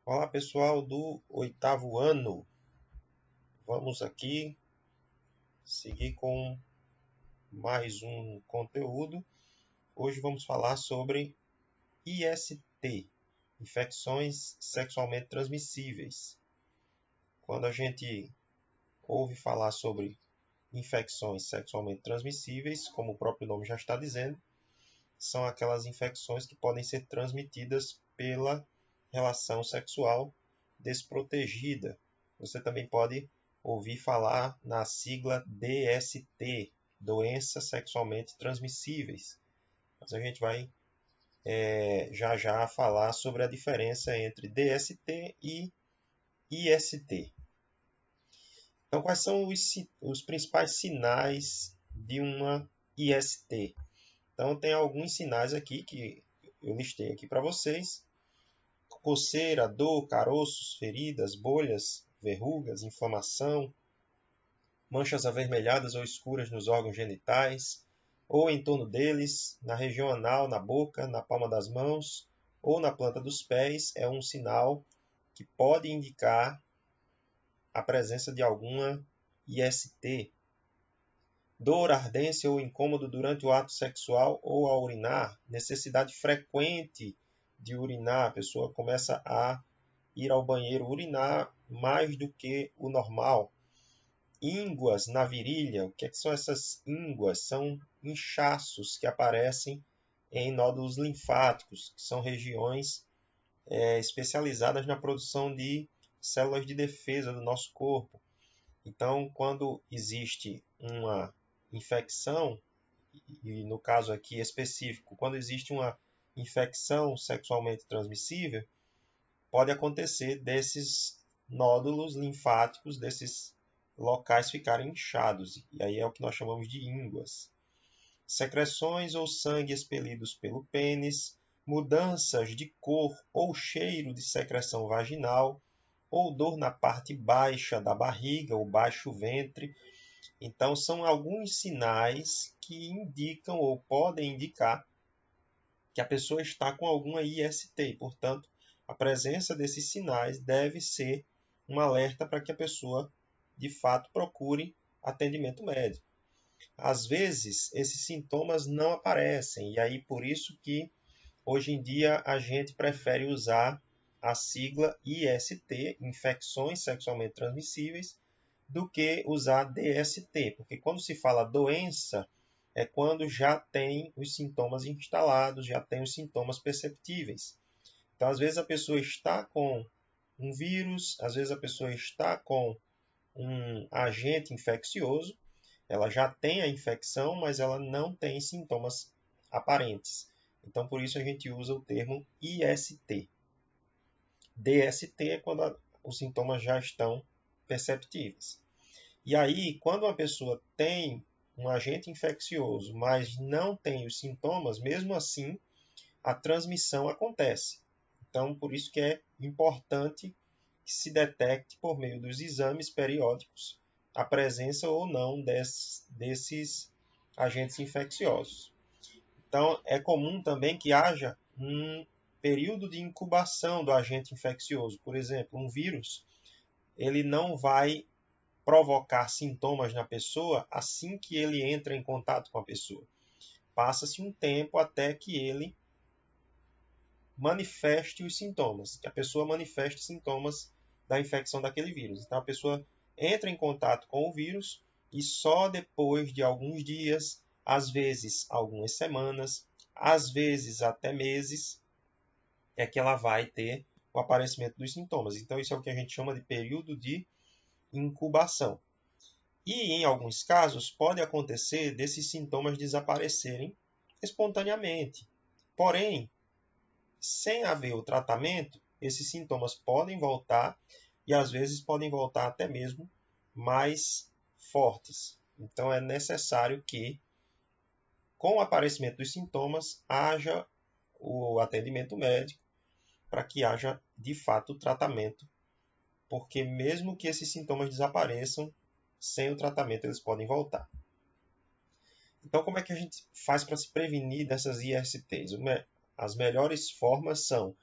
Olá pessoal do oitavo ano, vamos aqui seguir com mais um conteúdo. Hoje vamos falar sobre IST, infecções sexualmente transmissíveis. Quando a gente ouve falar sobre infecções sexualmente transmissíveis, como o próprio nome já está dizendo, são aquelas infecções que podem ser transmitidas pela relação sexual desprotegida. Você também pode ouvir falar na sigla DST, doenças sexualmente transmissíveis. Mas a gente vai já já falar sobre a diferença entre DST e IST. Então, quais são os principais sinais de uma IST? Então, tem alguns sinais aqui que eu listei aqui para vocês. Coceira, dor, caroços, feridas, bolhas, verrugas, inflamação, manchas avermelhadas ou escuras nos órgãos genitais, ou em torno deles, na região anal, na boca, na palma das mãos ou na planta dos pés, é um sinal que pode indicar a presença de alguma IST. Dor, ardência ou incômodo durante o ato sexual ou ao urinar, necessidade frequente de urinar, a pessoa começa a ir ao banheiro urinar mais do que o normal. Ínguas na virilha, o que são essas ínguas? São inchaços que aparecem em nódulos linfáticos, que são regiões especializadas na produção de células de defesa do nosso corpo. Então, quando existe uma infecção, e no caso aqui específico, quando existe uma infecção sexualmente transmissível, pode acontecer desses nódulos linfáticos, desses locais ficarem inchados, e aí é o que nós chamamos de ínguas. Secreções ou sangue expelidos pelo pênis, mudanças de cor ou cheiro de secreção vaginal, ou dor na parte baixa da barriga, ou baixo ventre. Então, são alguns sinais que indicam ou podem indicar que a pessoa está com alguma IST. Portanto, a presença desses sinais deve ser um alerta para que a pessoa, de fato, procure atendimento médico. Às vezes, esses sintomas não aparecem, e aí por isso que hoje em dia a gente prefere usar a sigla IST, infecções sexualmente transmissíveis, do que usar DST, porque quando se fala doença, é quando já tem os sintomas instalados, já tem os sintomas perceptíveis. Então, às vezes a pessoa está com um vírus, às vezes a pessoa está com um agente infeccioso, ela já tem a infecção, mas ela não tem sintomas aparentes. Então, por isso a gente usa o termo IST. DST é quando os sintomas já estão perceptíveis. E aí, quando uma pessoa tem um agente infeccioso, mas não tem os sintomas, mesmo assim, a transmissão acontece. Então, por isso que é importante que se detecte por meio dos exames periódicos a presença ou não desses agentes infecciosos. Então, é comum também que haja um período de incubação do agente infeccioso. Por exemplo, um vírus, ele não vai provocar sintomas na pessoa assim que ele entra em contato com a pessoa. Passa-se um tempo até que ele manifeste os sintomas, que a pessoa manifeste sintomas da infecção daquele vírus. Então, a pessoa entra em contato com o vírus e só depois de alguns dias, às vezes algumas semanas, às vezes até meses, é que ela vai ter o aparecimento dos sintomas. Então, isso é o que a gente chama de período de incubação. E, em alguns casos, pode acontecer desses sintomas desaparecerem espontaneamente. Porém, sem haver o tratamento, esses sintomas podem voltar e às vezes podem voltar até mesmo mais fortes. Então é necessário que, com o aparecimento dos sintomas, haja o atendimento médico para que haja de fato o tratamento, porque mesmo que esses sintomas desapareçam, sem o tratamento eles podem voltar. Então, como é que a gente faz para se prevenir dessas ISTs? As melhores formas são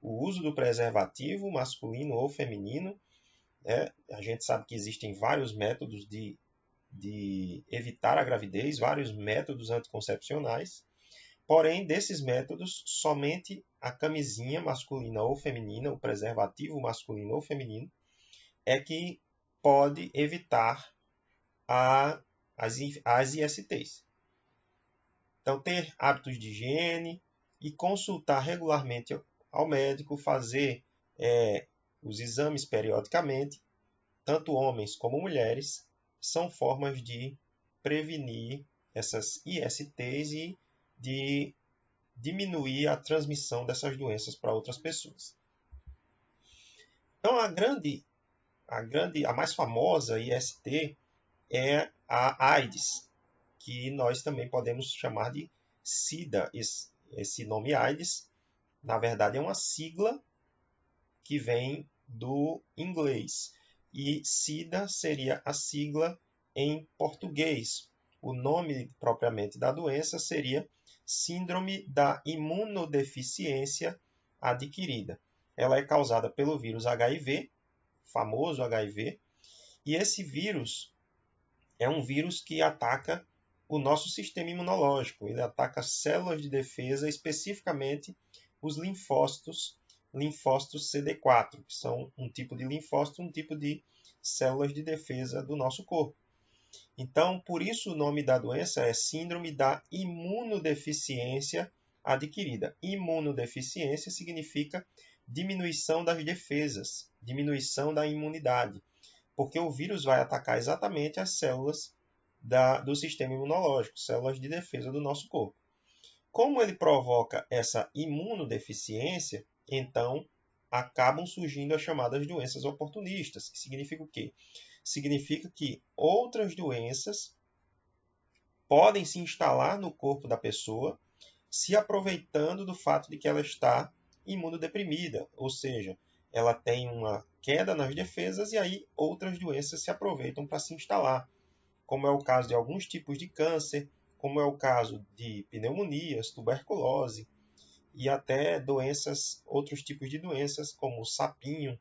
o uso do preservativo masculino ou feminino. A gente sabe que existem vários métodos de evitar a gravidez, vários métodos anticoncepcionais. Porém, desses métodos, somente a camisinha masculina ou feminina, o preservativo masculino ou feminino, é que pode evitar as ISTs. Então, ter hábitos de higiene e consultar regularmente ao médico, fazer os exames periodicamente, tanto homens como mulheres, são formas de prevenir essas ISTs e de diminuir a transmissão dessas doenças para outras pessoas. Então, a mais famosa IST é a AIDS, que nós também podemos chamar de SIDA. Esse nome AIDS, na verdade, é uma sigla que vem do inglês. E SIDA seria a sigla em português. O nome propriamente da doença seria Síndrome da Imunodeficiência Adquirida. Ela é causada pelo vírus HIV, famoso HIV, e esse vírus é um vírus que ataca o nosso sistema imunológico. Ele ataca células de defesa, especificamente os linfócitos CD4, que são um tipo de linfócito, um tipo de células de defesa do nosso corpo. Então, por isso o nome da doença é Síndrome da Imunodeficiência Adquirida. Imunodeficiência significa diminuição das defesas, diminuição da imunidade, porque o vírus vai atacar exatamente as células do sistema imunológico, células de defesa do nosso corpo. Como ele provoca essa imunodeficiência, então acabam surgindo as chamadas doenças oportunistas, que significa o quê? Significa que outras doenças podem se instalar no corpo da pessoa, se aproveitando do fato de que ela está imunodeprimida, ou seja, ela tem uma queda nas defesas e aí outras doenças se aproveitam para se instalar, como é o caso de alguns tipos de câncer, como é o caso de pneumonias, tuberculose e até outros tipos de doenças, como o sapinho,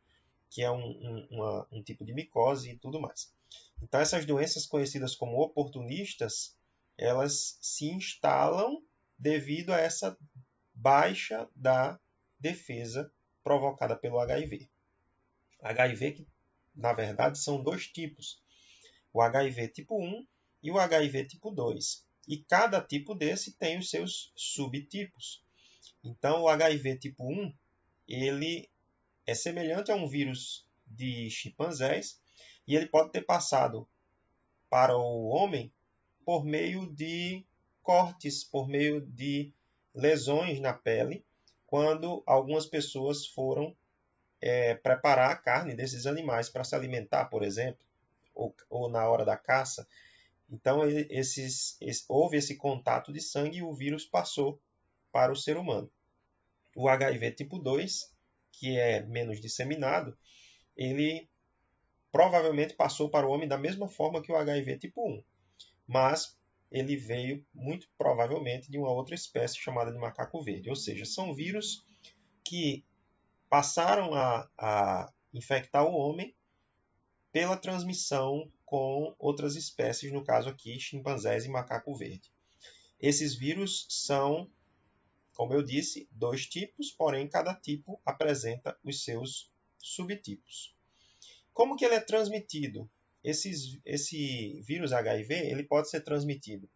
que é um tipo de micose e tudo mais. Então, essas doenças conhecidas como oportunistas, elas se instalam devido a essa baixa da defesa provocada pelo HIV. HIV que, na verdade, são dois tipos. O HIV tipo 1 e o HIV tipo 2. E cada tipo desse tem os seus subtipos. Então, o HIV tipo 1, ele é semelhante a um vírus de chimpanzés e ele pode ter passado para o homem por meio de cortes, por meio de lesões na pele, quando algumas pessoas foram preparar a carne desses animais para se alimentar, por exemplo, ou na hora da caça. Então, houve esse contato de sangue e o vírus passou para o ser humano. O HIV tipo 2, que é menos disseminado, ele provavelmente passou para o homem da mesma forma que o HIV tipo 1, mas ele veio muito provavelmente de uma outra espécie chamada de macaco verde, ou seja, são vírus que passaram a infectar o homem pela transmissão com outras espécies, no caso aqui, chimpanzés e macaco verde. Esses vírus são, como eu disse, dois tipos, porém cada tipo apresenta os seus subtipos. Como que ele é transmitido? Esse vírus HIV ele pode ser transmitido,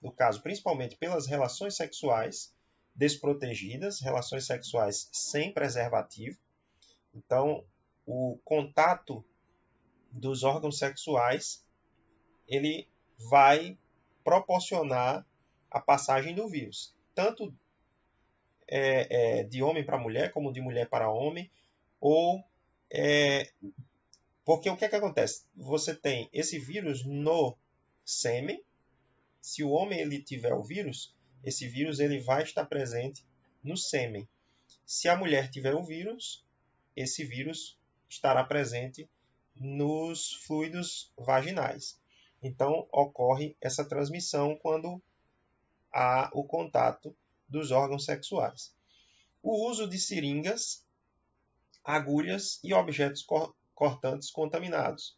no caso, principalmente pelas relações sexuais desprotegidas, relações sexuais sem preservativo. Então, o contato dos órgãos sexuais ele vai proporcionar a passagem do vírus, tanto de homem para mulher, como de mulher para homem, ou porque o que acontece? Você tem esse vírus no sêmen. Se o homem ele tiver o vírus, esse vírus ele vai estar presente no sêmen. Se a mulher tiver o vírus, esse vírus estará presente nos fluidos vaginais. Então, ocorre essa transmissão quando há o contato dos órgãos sexuais. O uso de seringas agulhas e objetos cortantes contaminados.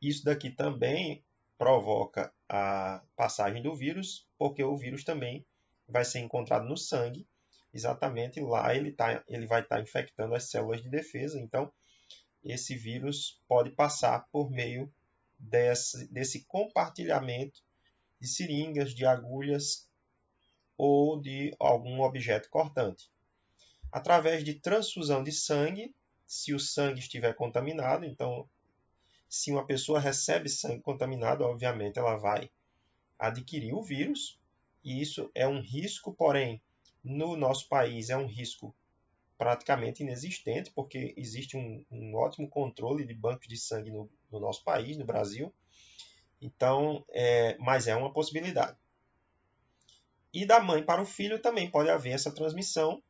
Isso daqui também provoca a passagem do vírus, porque o vírus também vai ser encontrado no sangue. Exatamente lá ele vai estar infectando as células de defesa. Então, esse vírus pode passar por meio desse compartilhamento de seringas, de agulhas ou de algum objeto cortante. Através de transfusão de sangue, se o sangue estiver contaminado, então, se uma pessoa recebe sangue contaminado, obviamente ela vai adquirir o vírus, e isso é um risco, porém, no nosso país é um risco praticamente inexistente, porque existe um ótimo controle de bancos de sangue no nosso país, no Brasil. Então, mas é uma possibilidade. E da mãe para o filho também pode haver essa transmissão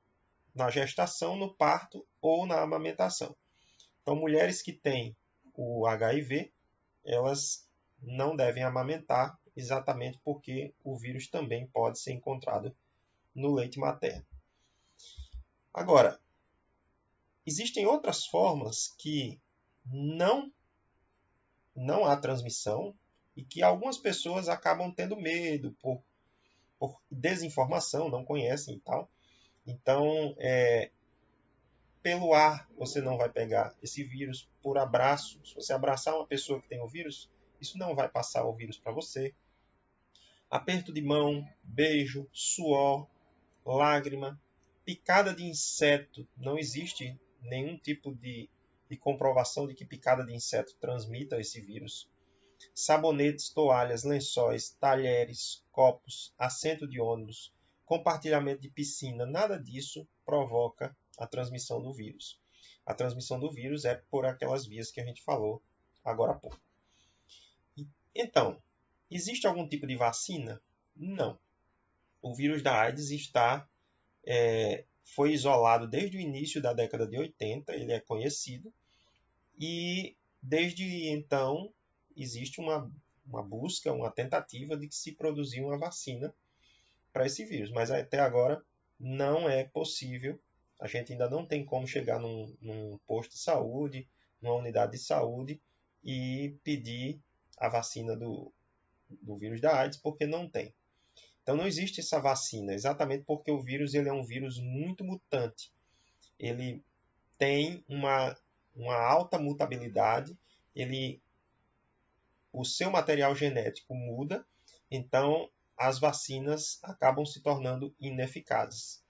na gestação, no parto ou na amamentação. Então, mulheres que têm o HIV, elas não devem amamentar, exatamente porque o vírus também pode ser encontrado no leite materno. Agora, existem outras formas que não há transmissão e que algumas pessoas acabam tendo medo por desinformação, não conhecem e tal. Então, pelo ar você não vai pegar esse vírus, por abraço. Se você abraçar uma pessoa que tem o vírus, isso não vai passar o vírus para você. Aperto de mão, beijo, suor, lágrima, picada de inseto. Não existe nenhum tipo de comprovação de que picada de inseto transmita esse vírus. Sabonetes, toalhas, lençóis, talheres, copos, assento de ônibus, compartilhamento de piscina, nada disso provoca a transmissão do vírus. A transmissão do vírus é por aquelas vias que a gente falou agora há pouco. Então, existe algum tipo de vacina? Não. O vírus da AIDS foi isolado desde o início da década de 80, ele é conhecido, e desde então existe uma busca, uma tentativa de que se produzir uma vacina para esse vírus, mas até agora não é possível. A gente ainda não tem como chegar num posto de saúde, numa unidade de saúde e pedir a vacina do vírus da AIDS, porque não tem. Então não existe essa vacina, exatamente porque o vírus ele é um vírus muito mutante. Ele tem uma alta mutabilidade, o seu material genético muda, então as vacinas acabam se tornando ineficazes.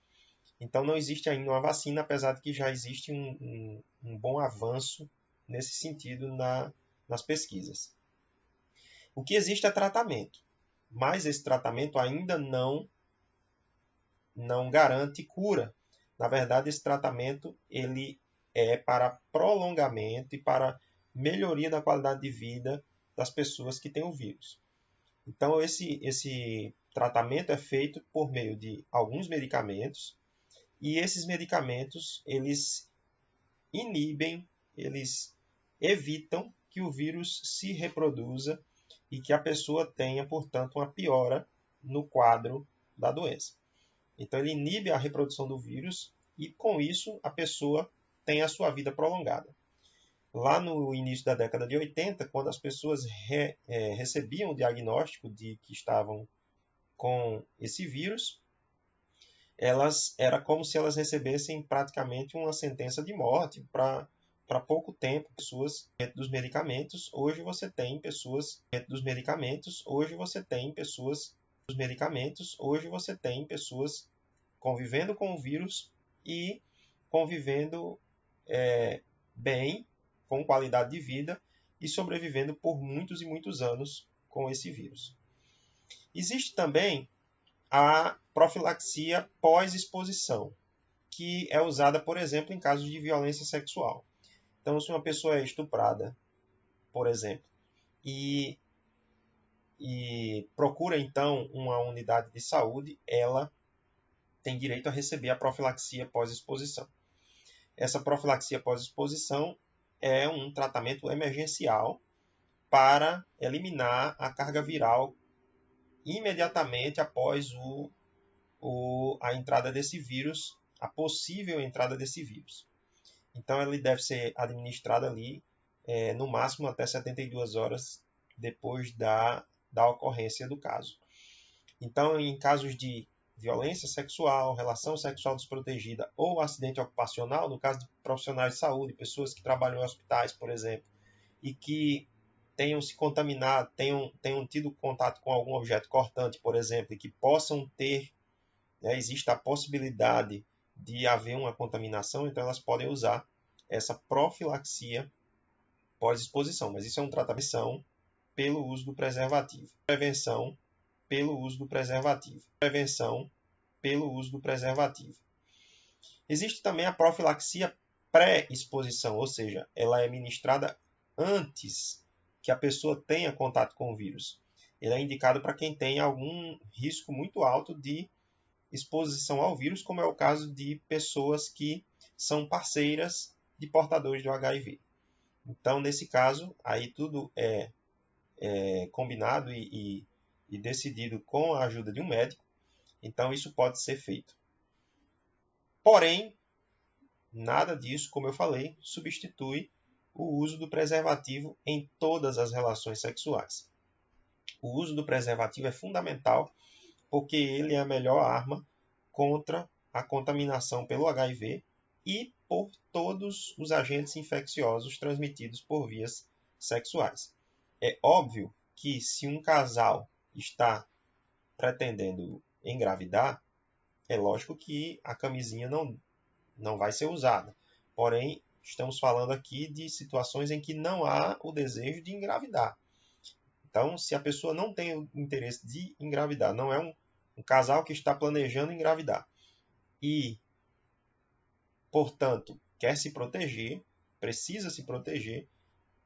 Então não existe ainda uma vacina, apesar de que já existe um bom avanço nesse sentido nas pesquisas. O que existe é tratamento, mas esse tratamento ainda não garante cura. Na verdade, esse tratamento ele é para prolongamento e para melhoria da qualidade de vida das pessoas que têm o vírus. Então, esse tratamento é feito por meio de alguns medicamentos, e esses medicamentos eles inibem, eles evitam que o vírus se reproduza e que a pessoa tenha, portanto, uma piora no quadro da doença. Então, ele inibe a reprodução do vírus e, com isso, a pessoa tem a sua vida prolongada. Lá no início da década de 80, quando as pessoas recebiam o diagnóstico de que estavam com esse vírus, era como se elas recebessem praticamente uma sentença de morte para pouco tempo. Pessoas dentro dos medicamentos, hoje você tem pessoas dentro dos medicamentos, hoje você tem pessoas dos medicamentos, hoje você tem pessoas convivendo com o vírus e convivendo bem, com qualidade de vida e sobrevivendo por muitos e muitos anos com esse vírus. Existe também a profilaxia pós-exposição, que é usada, por exemplo, em casos de violência sexual. Então, se uma pessoa é estuprada, por exemplo, e procura, então, uma unidade de saúde, ela tem direito a receber a profilaxia pós-exposição. Essa profilaxia pós-exposição é um tratamento emergencial para eliminar a carga viral imediatamente após a entrada desse vírus, a possível entrada desse vírus. Então, ele deve ser administrado ali no máximo até 72 horas depois da ocorrência do caso. Então, em casos de violência sexual, relação sexual desprotegida ou acidente ocupacional, no caso de profissionais de saúde, pessoas que trabalham em hospitais, por exemplo, e que tenham se contaminado, tenham tido contato com algum objeto cortante, por exemplo, e que possam ter, existe a possibilidade de haver uma contaminação, então elas podem usar essa profilaxia pós-exposição. Mas isso é um tratamento pelo uso do preservativo. Prevenção pelo uso do preservativo. Prevenção pelo uso do preservativo. Existe também a profilaxia pré-exposição, ou seja, ela é ministrada antes que a pessoa tenha contato com o vírus. Ele é indicado para quem tem algum risco muito alto de exposição ao vírus, como é o caso de pessoas que são parceiras de portadores do HIV. Então, nesse caso, aí tudo é combinado e decidido com a ajuda de um médico, então isso pode ser feito. Porém, nada disso, como eu falei, substitui o uso do preservativo em todas as relações sexuais. O uso do preservativo é fundamental porque ele é a melhor arma contra a contaminação pelo HIV e por todos os agentes infecciosos transmitidos por vias sexuais. É óbvio que se um casal está pretendendo engravidar, é lógico que a camisinha não vai ser usada. Porém, estamos falando aqui de situações em que não há o desejo de engravidar. Então, se a pessoa não tem o interesse de engravidar, não é um casal que está planejando engravidar e, portanto, quer se proteger, precisa se proteger,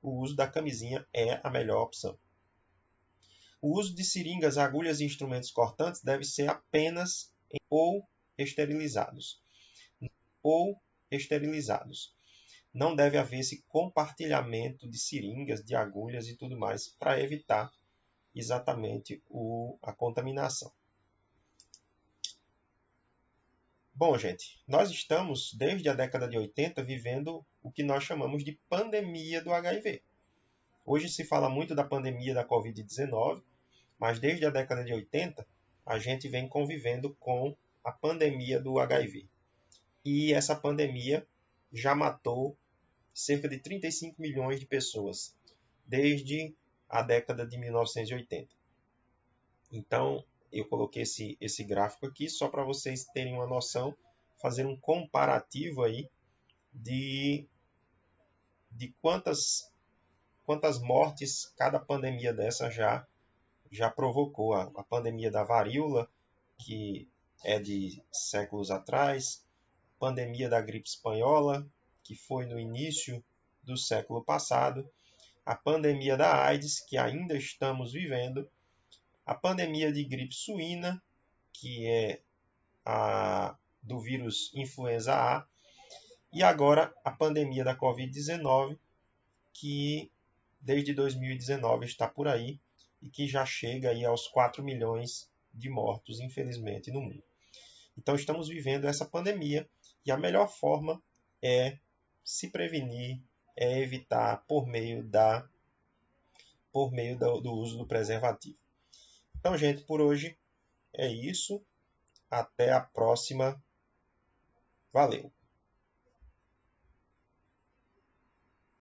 o uso da camisinha é a melhor opção. O uso de seringas, agulhas e instrumentos cortantes deve ser apenas ou esterilizados. Não deve haver esse compartilhamento de seringas, de agulhas e tudo mais para evitar exatamente a contaminação. Bom, gente, nós estamos desde a década de 80 vivendo o que nós chamamos de pandemia do HIV. Hoje se fala muito da pandemia da Covid-19, mas desde a década de 80 a gente vem convivendo com a pandemia do HIV. E essa pandemia já matou cerca de 35 milhões de pessoas desde a década de 1980. Então, eu coloquei esse gráfico aqui só para vocês terem uma noção, fazer um comparativo aí de quantas mortes cada pandemia dessa já provocou. A pandemia da varíola, que é de séculos atrás, pandemia da gripe espanhola, que foi no início do século passado, a pandemia da AIDS, que ainda estamos vivendo, a pandemia de gripe suína, que é a do vírus influenza A, e agora a pandemia da Covid-19, que desde 2019 está por aí e que já chega aí aos 4 milhões de mortos, infelizmente, no mundo. Então estamos vivendo essa pandemia e a melhor forma é se prevenir, é evitar por meio do uso do preservativo. Então, gente, por hoje é isso. Até a próxima. Valeu!